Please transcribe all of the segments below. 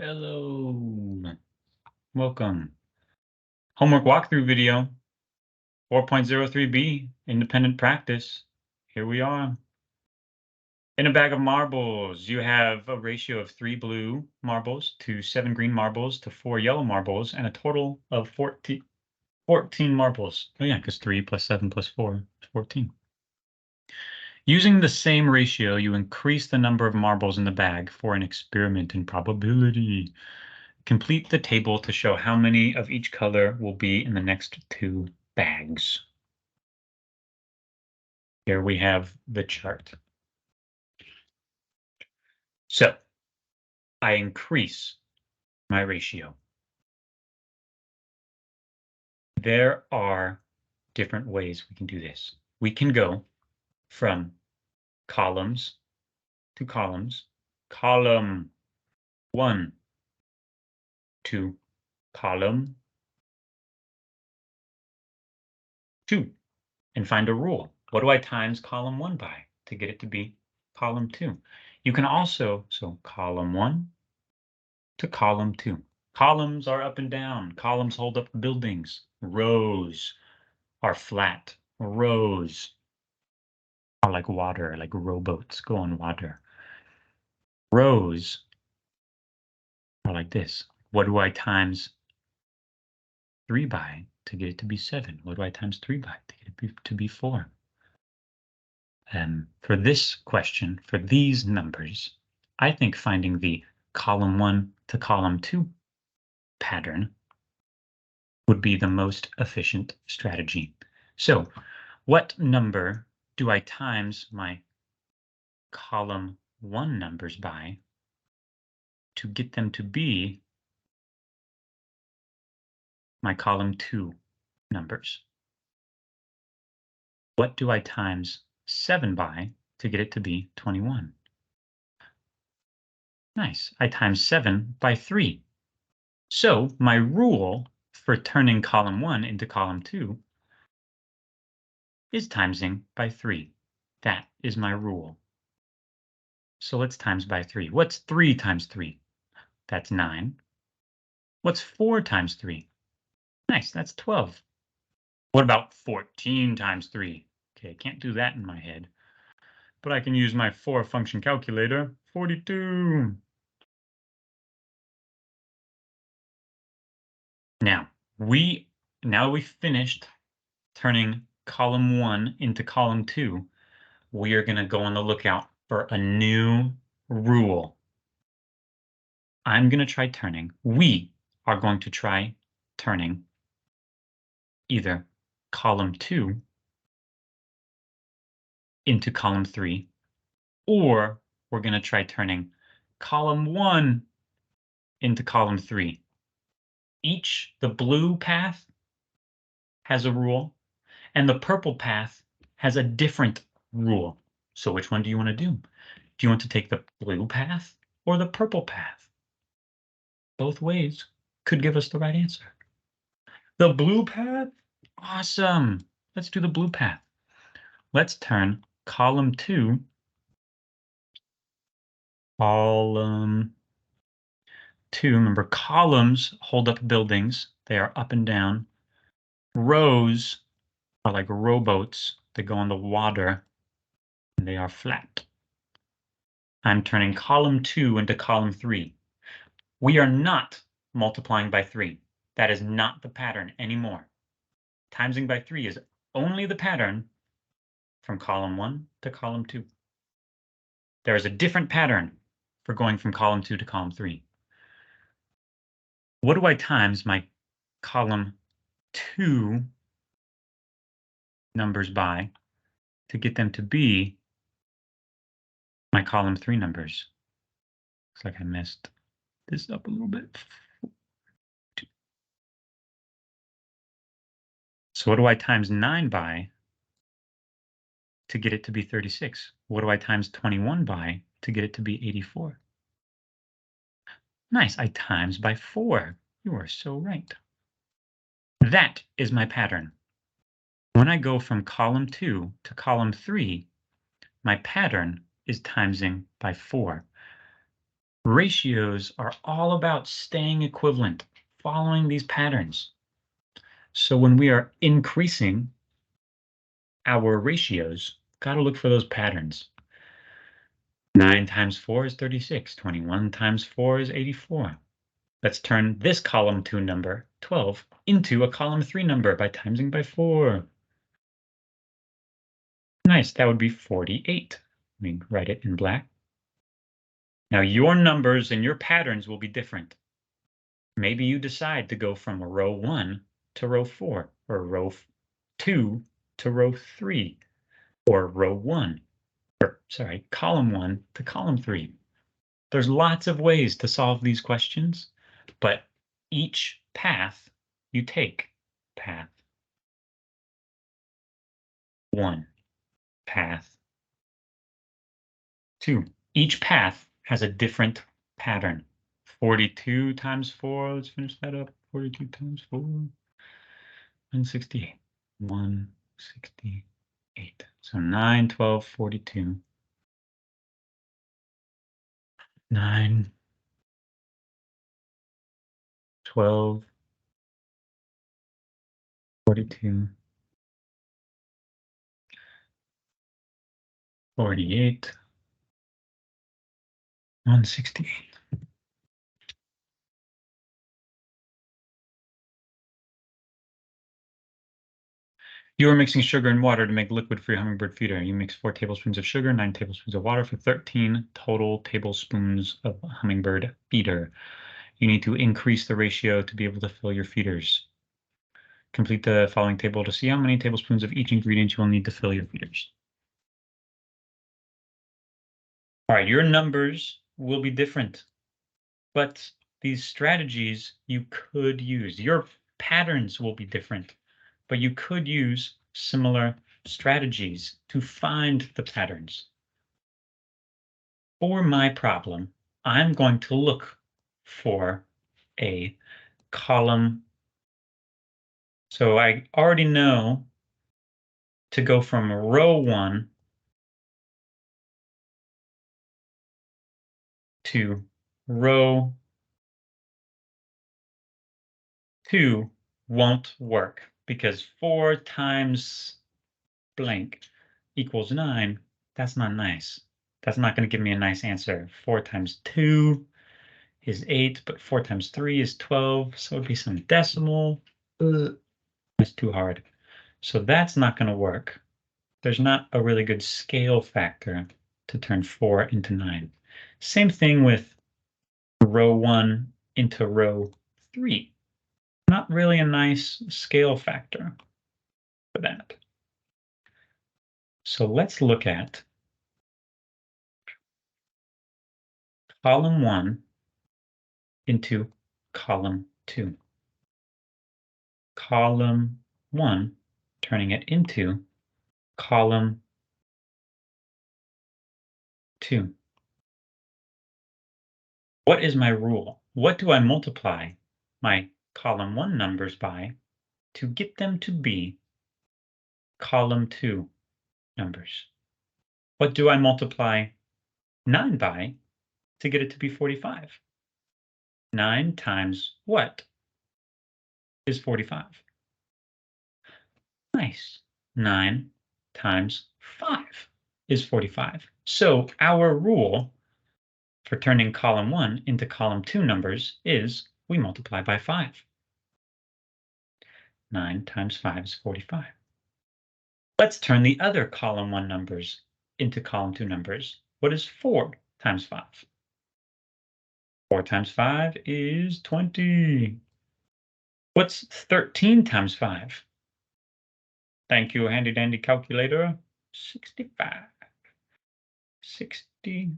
Hello, welcome. Homework walkthrough video, 4.03b, independent practice. Here we are. In a bag of marbles, you have a ratio of 3 blue marbles to 7 green marbles to 4 yellow marbles, and a total of 14 marbles. Oh yeah, because 3 plus 7 plus 4 is 14. Using the same ratio, you increase the number of marbles in the bag for an experiment in probability. Complete the table to show how many of each color will be in the next 2 bags. Here we have the chart. So I increase my ratio. There are different ways we can do this. We can go from columns to columns, column 1 to column 2, and find a rule. What do I times column 1 by to get it to be column 2? You can also, so column 1 to column 2. Columns are up and down. Columns hold up buildings. Rows are flat. Rows are like water, like rowboats go on water. Rows are like this. What do I times 3 by to get it to be 7? What do I times 3 by to get it to be 4? For this question, for these numbers, I think finding the column 1 to column 2 pattern would be the most efficient strategy. So what number do I times my column 1 numbers by to get them to be my column 2 numbers? What do I times 7 by to get it to be 21? Nice, I times 7 by 3. So my rule for turning column 1 into column 2 is timesing by 3. That is my rule. So let's times by 3. What's 3 times 3? That's 9. What's 4 times 3? Nice, that's 12. What about 14 times 3? Okay, I can't do that in my head, but I can use my 4 function calculator. 42. Now we finished turning column 1 into column 2. We are going to go on the lookout for a new rule. I'm going to try turning. We are going to try turning either column 2 into column 3, or we're going to try turning column 1 into column 3. The blue path has a rule, and the purple path has a different rule. So which one do you want to do? Do you want to take the blue path or the purple path? Both ways could give us the right answer. The blue path? Awesome. Let's do the blue path. Let's turn column 2, remember columns hold up buildings. They are up and down. Rows are like rowboats that go on the water, and they are flat. I'm turning column 2 into column 3. We are not multiplying by 3. That is not the pattern anymore. Timesing by 3 is only the pattern from column 1 to column 2. There is a different pattern for going from column 2 to column 3. What do I times my column 2 numbers by to get them to be my column 3 numbers? Looks like I messed this up a little bit. So what do I times 9 by to get it to be 36? What do I times 21 by to get it to be 84? Nice, I times by 4. You are so right. That is my pattern. When I go from column 2 to column 3, my pattern is timesing by 4. Ratios are all about staying equivalent, following these patterns. So when we are increasing our ratios, got to look for those patterns. 9 times 4 is 36. 21 times 4 is 84. Let's turn this column 2 number, 12, into a column 3 number by timesing by 4. Nice, that would be 48. Let me write it in black. Now your numbers and your patterns will be different. Maybe you decide to go from row 1 to row 4, or row 2 to row 3, or row 1, or sorry, column 1 to column 3. There's lots of ways to solve these questions, but each path you take, path 1, path 2. Each path has a different pattern. 42 times 4, let's finish that up. 42 times 4, 168. 168. So 9, 12, 42. 9, 12, 42, 48, 168. You are mixing sugar and water to make liquid for your hummingbird feeder. You mix 4 tablespoons of sugar, 9 tablespoons of water for 13 total tablespoons of hummingbird feeder. You need to increase the ratio to be able to fill your feeders. Complete the following table to see how many tablespoons of each ingredient you will need to fill your feeders. All right, your numbers will be different, but these strategies you could use. Your patterns will be different, but you could use similar strategies to find the patterns. For my problem, I'm going to look for a column. So I already know to go from row 1 to row 2 won't work because 4 times blank equals 9. That's not nice. That's not going to give me a nice answer. 4 times 2 is 8, but 4 times 3 is 12. So it'd be some decimal. It's too hard. So that's not going to work. There's not a really good scale factor to turn 4 into 9. Same thing with row 1 into row 3. Not really a nice scale factor for that. So let's look at column 1 into column 2. Column 1, turning it into column 2. What is my rule? What do I multiply my column 1 numbers by to get them to be column 2 numbers? What do I multiply 9 by to get it to be 45? 9 times what is 45? Nice. 9 times 5 is 45. So our rule for turning column 1 into column 2 numbers is we multiply by 5. 9 times 5 is 45. Let's turn the other column 1 numbers into column 2 numbers. What is 4 times 5? 4 times 5 is 20. What's 13 times 5? Thank you, handy dandy calculator. 65. 65.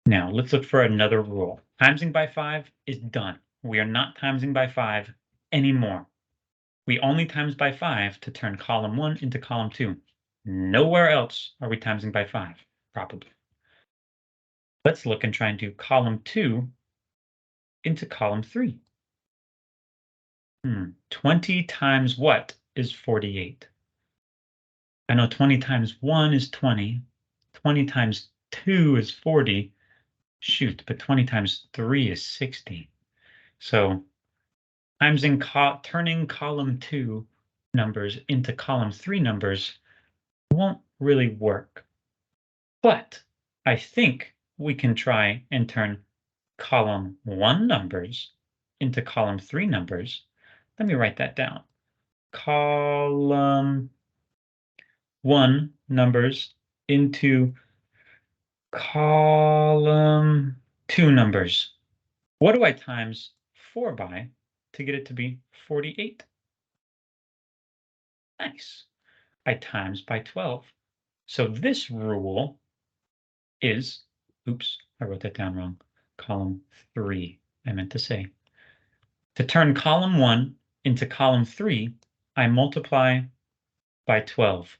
Now let's look for another rule. Timesing by 5 is done. We are not timesing by 5 anymore. We only times by 5 to turn column 1 into column 2. Nowhere else are we timesing by 5, probably. Let's look and try and do column 2 into column 3. 20 times what is 48? I know 20 times 1 is 20. 20 times 2 is 40. Shoot, but 20 times 3 is 60. So turning column 2 numbers into column 3 numbers won't really work. But I think we can try and turn column 1 numbers into column 3 numbers. Let me write that down. Column 1 numbers into column 2 numbers. What do I times 4 by to get it to be 48? Nice. I times by 12. So this rule is, oops, I wrote that down wrong. Column 3, I meant to say. To turn column 1 into column 3, I multiply by 12.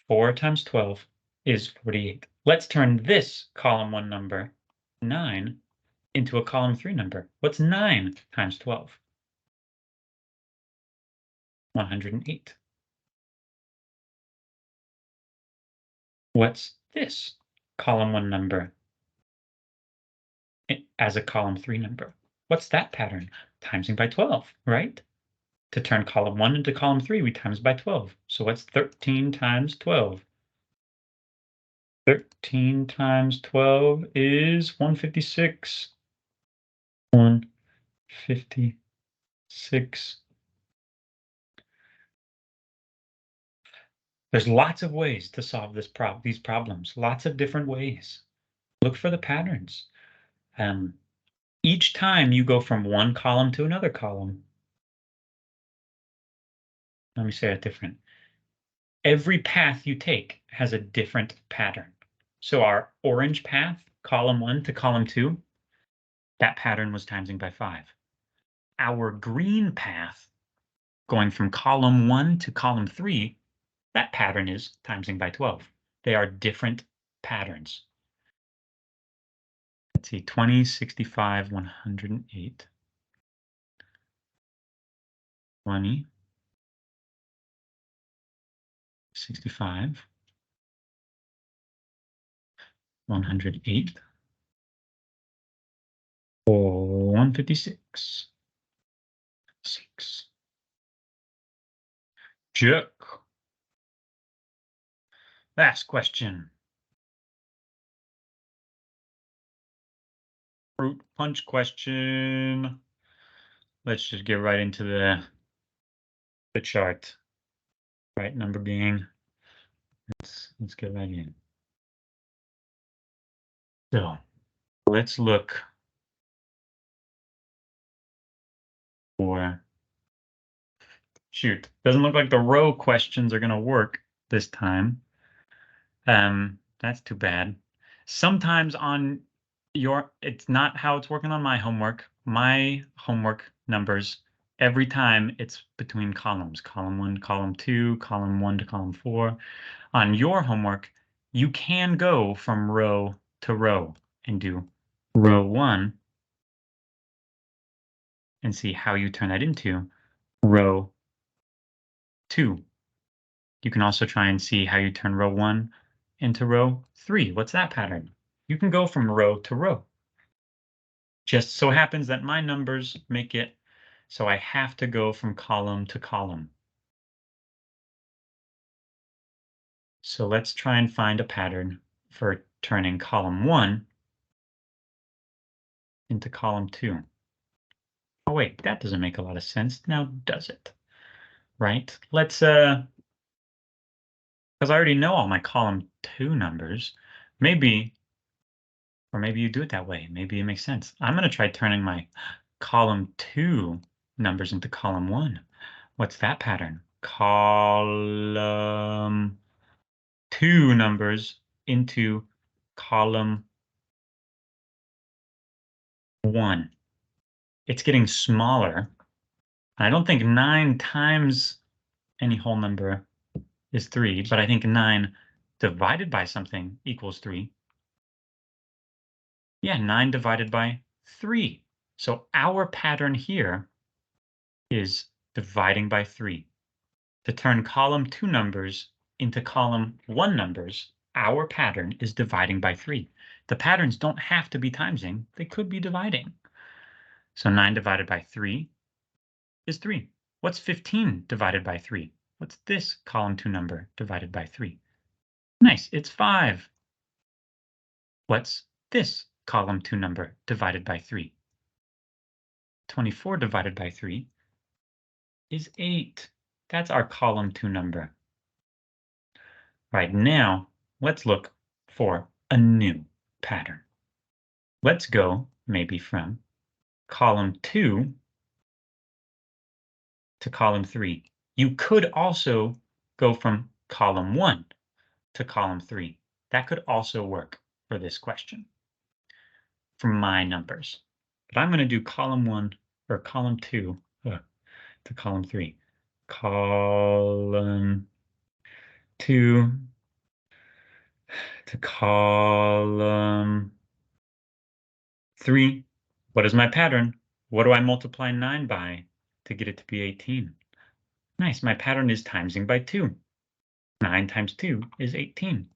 4 times 12 is 48. Let's turn this column 1 number, 9, into a column 3 number. What's 9 times 12? 108. What's this column 1 number as a column 3 number? What's that pattern? Timesing by 12, right? To turn column 1 into column 3, we times by 12. So what's 13 times 12? 13 times 12 is 156. 156. There's lots of ways to solve these problems, lots of different ways. Look for the patterns. Each time you go from one column to another column, let me say that different. Every path you take has a different pattern. So our orange path, column 1 to column 2, that pattern was timesing by 5. Our green path, going from column 1 to column 3, that pattern is timesing by 12. They are different patterns. Let's see, 20, 65, 108. 20, 65, 108, or 156. 6. Check. Last question. Fruit punch question. Let's just get right into the chart. Right number being. Let's get right in. So let's look for, shoot, doesn't look like the row questions are going to work this time. That's too bad. Sometimes on it's not how it's working on my homework. My homework numbers, every time it's between columns, column 1, column 2, column 1 to column 4. On your homework, you can go from row to row and do row 1 and see how you turn that into row 2. You can also try and see how you turn row 1 into row 3. What's that pattern? You can go from row to row. Just so happens that my numbers make it so I have to go from column to column. So let's try and find a pattern for turning column 1 into column 2. Oh wait, that doesn't make a lot of sense. Now does it? Right? Let's because I already know all my column 2 numbers. Maybe you do it that way. Maybe it makes sense. I'm going to try turning my column 2 numbers into column 1. What's that pattern? Column 2 numbers into column 1. It's getting smaller. I don't think 9 times any whole number is 3, but I think 9 divided by something equals 3. Yeah, 9 divided by 3. So our pattern here is dividing by 3. To turn column 2 numbers into column 1 numbers, our pattern is dividing by 3. The patterns don't have to be timesing, they could be dividing. So 9 divided by 3 is 3. What's 15 divided by 3? What's this column 2 number divided by 3? Nice, it's 5. What's this column 2 number divided by 3? 24 divided by 3 is 8. That's our column 2 number. Right now, let's look for a new pattern. Let's go maybe from column 2 to column 3. You could also go from column 1 to column 3. That could also work for this question for my numbers. But I'm going to do column 1 or column 2 to column 3. Column 2 to column 3. What is my pattern? What do I multiply 9 by to get it to be 18? Nice, my pattern is timesing by 2. 9 times 2 is 18.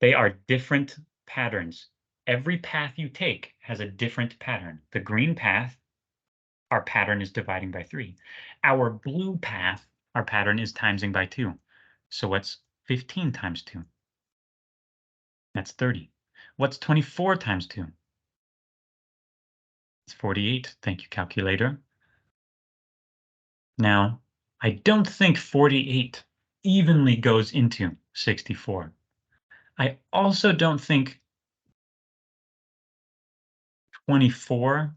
They are different patterns. Every path you take has a different pattern. The green path, our pattern is dividing by 3. Our blue path, our pattern is timesing by 2. So what's 15 times 2? That's 30. What's 24 times 2? It's 48. Thank you, calculator. Now, I don't think 48 evenly goes into 64. I also don't think 24,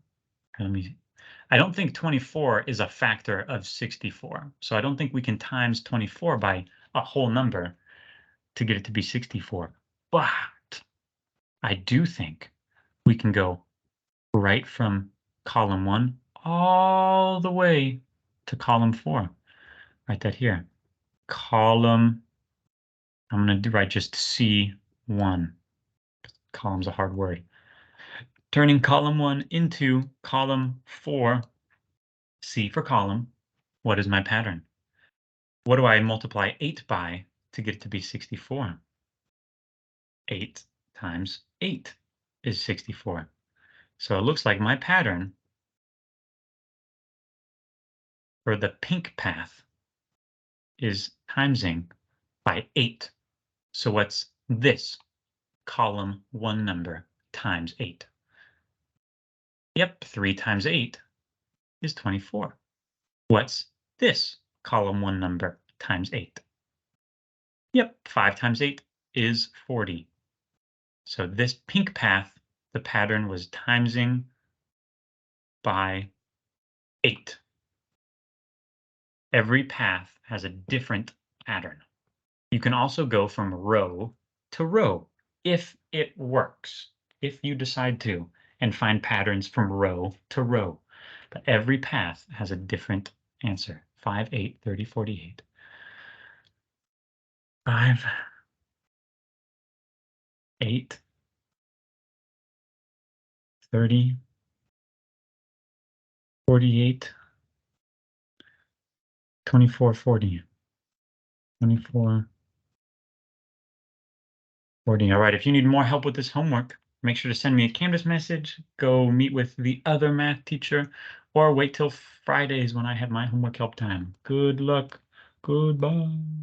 I don't think 24 is a factor of 64. So I don't think we can times 24 by a whole number to get it to be 64. But I do think we can go right from column 1 all the way to column 4. Write that here. Column, I'm going to write just C1. Column's a hard word. Turning column 1 into column 4, C for column. What is my pattern? What do I multiply 8 by to get it to be 64? 8 times 8 is 64. So it looks like my pattern for the pink path is timesing by 8. So what's this column 1 number times 8? Yep, 3 times 8 is 24. What's this column 1 number times 8? Yep, 5 times 8 is 40. So this pink path, the pattern was timesing by 8. Every path has a different pattern. You can also go from row to row if it works, if you decide to, and find patterns from row to row. But every path has a different answer. 5, 8, 30, 48. 5, 8, 30, 48, 24, 40, 24, 40. All right, if you need more help with this homework, make sure to send me a Canvas message, go meet with the other math teacher, or wait till Fridays when I have my homework help time. Good luck. Goodbye.